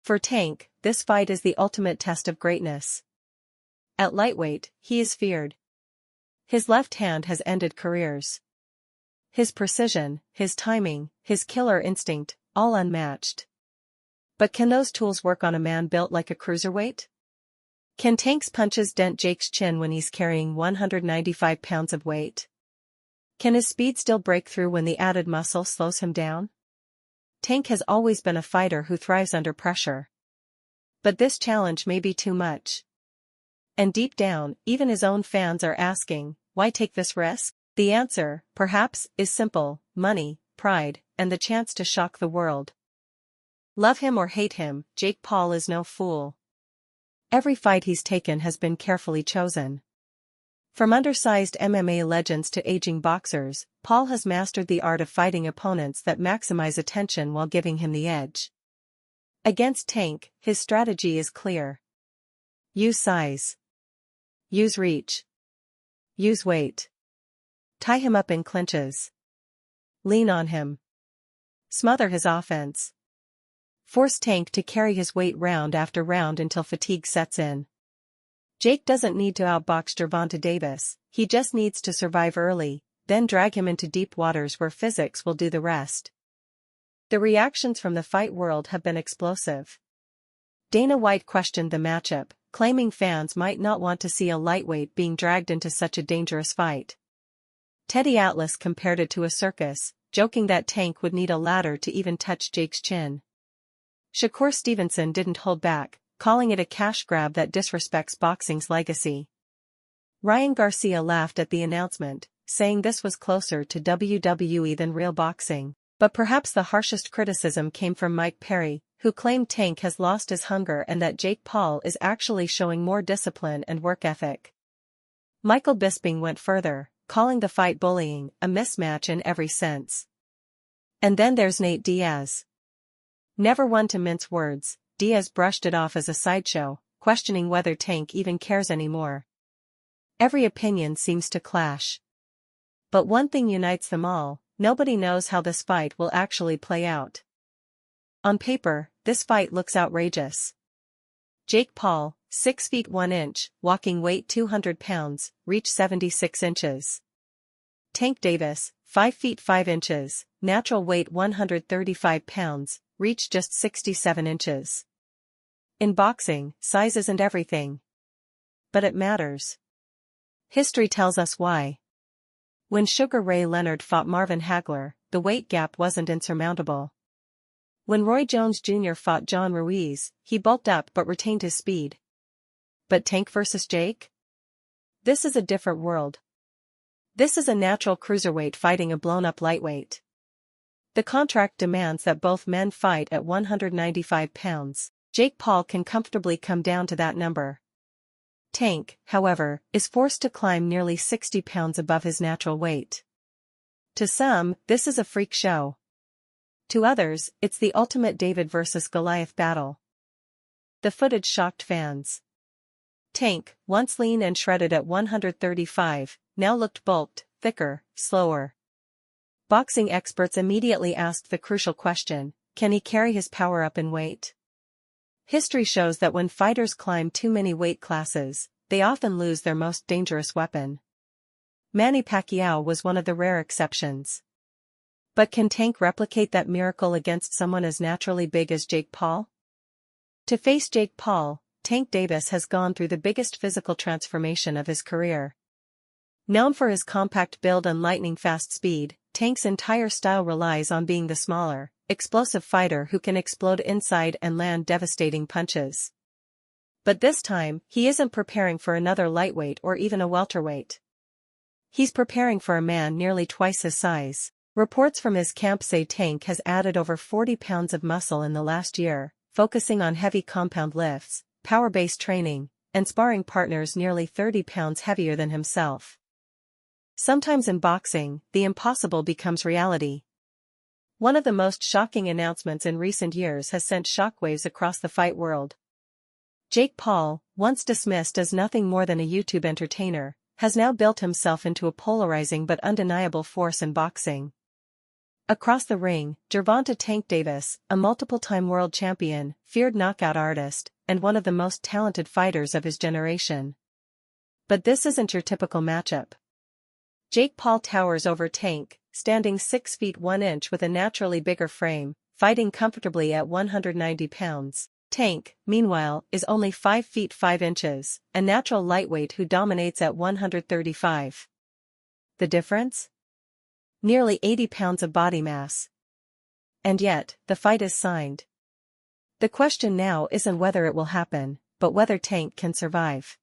For Tank, this fight is the ultimate test of greatness. At lightweight, he is feared. His left hand has ended careers. His precision, his timing, his killer instinct, all unmatched. But can those tools work on a man built like a cruiserweight? Can Tank's punches dent Jake's chin when he's carrying 195 pounds of weight? Can his speed still break through when the added muscle slows him down? Tank has always been a fighter who thrives under pressure. But this challenge may be too much. And deep down, even his own fans are asking, why take this risk? The answer, perhaps, is simple: money, pride, and the chance to shock the world. Love him or hate him, Jake Paul is no fool. Every fight he's taken has been carefully chosen. From undersized MMA legends to aging boxers, Paul has mastered the art of fighting opponents that maximize attention while giving him the edge. Against Tank, his strategy is clear. Use size. Use reach. Use weight. Tie him up in clinches. Lean on him. Smother his offense. Force Tank to carry his weight round after round until fatigue sets in. Jake doesn't need to outbox Gervonta Davis, he just needs to survive early, then drag him into deep waters where physics will do the rest. The reactions from the fight world have been explosive. Dana White questioned the matchup, claiming fans might not want to see a lightweight being dragged into such a dangerous fight. Teddy Atlas compared it to a circus, joking that Tank would need a ladder to even touch Jake's chin. Shakur Stevenson didn't hold back, calling it a cash grab that disrespects boxing's legacy. Ryan Garcia laughed at the announcement, saying this was closer to WWE than real boxing. But perhaps the harshest criticism came from Mike Perry, who claimed Tank has lost his hunger and that Jake Paul is actually showing more discipline and work ethic. Michael Bisping went further, calling the fight bullying, a mismatch in every sense. And then there's Nate Diaz. Never one to mince words, Diaz brushed it off as a sideshow, questioning whether Tank even cares anymore. Every opinion seems to clash. But one thing unites them all: nobody knows how this fight will actually play out. On paper, this fight looks outrageous. Jake Paul, 6 feet 1 inch, walking weight 200 pounds, reach 76 inches. Tank Davis, 5 feet 5 inches, natural weight 135 pounds, reach just 67 inches. In boxing, size isn't everything. But it matters. History tells us why. When Sugar Ray Leonard fought Marvin Hagler, the weight gap wasn't insurmountable. When Roy Jones Jr. fought John Ruiz, he bulked up but retained his speed. But Tank versus Jake? This is a different world. This is a natural cruiserweight fighting a blown-up lightweight. The contract demands that both men fight at 195 pounds. Jake Paul can comfortably come down to that number. Tank, however, is forced to climb nearly 60 pounds above his natural weight. To some, this is a freak show. To others, it's the ultimate David versus Goliath battle. The footage shocked fans. Tank, once lean and shredded at 135, now looked bulked, thicker, slower. Boxing experts immediately asked the crucial question: can he carry his power up in weight? History shows that when fighters climb too many weight classes, they often lose their most dangerous weapon. Manny Pacquiao was one of the rare exceptions. But can Tank replicate that miracle against someone as naturally big as Jake Paul? To face Jake Paul, Tank Davis has gone through the biggest physical transformation of his career. Known for his compact build and lightning-fast speed, Tank's entire style relies on being the smaller, explosive fighter who can explode inside and land devastating punches. But this time, he isn't preparing for another lightweight or even a welterweight. He's preparing for a man nearly twice his size. Reports from his camp say Tank has added over 40 pounds of muscle in the last year, focusing on heavy compound lifts, power-based training, and sparring partners nearly 30 pounds heavier than himself. Sometimes in boxing, the impossible becomes reality. One of the most shocking announcements in recent years has sent shockwaves across the fight world. Jake Paul, once dismissed as nothing more than a YouTube entertainer, has now built himself into a polarizing but undeniable force in boxing. Across the ring, Gervonta Tank Davis, a multiple-time world champion, feared knockout artist, and one of the most talented fighters of his generation. But this isn't your typical matchup. Jake Paul towers over Tank, standing 6 feet 1 inch with a naturally bigger frame, fighting comfortably at 190 pounds. Tank, meanwhile, is only 5 feet 5 inches, a natural lightweight who dominates at 135. The difference? Nearly 80 pounds of body mass. And yet, the fight is signed. The question now isn't whether it will happen, but whether Tank can survive.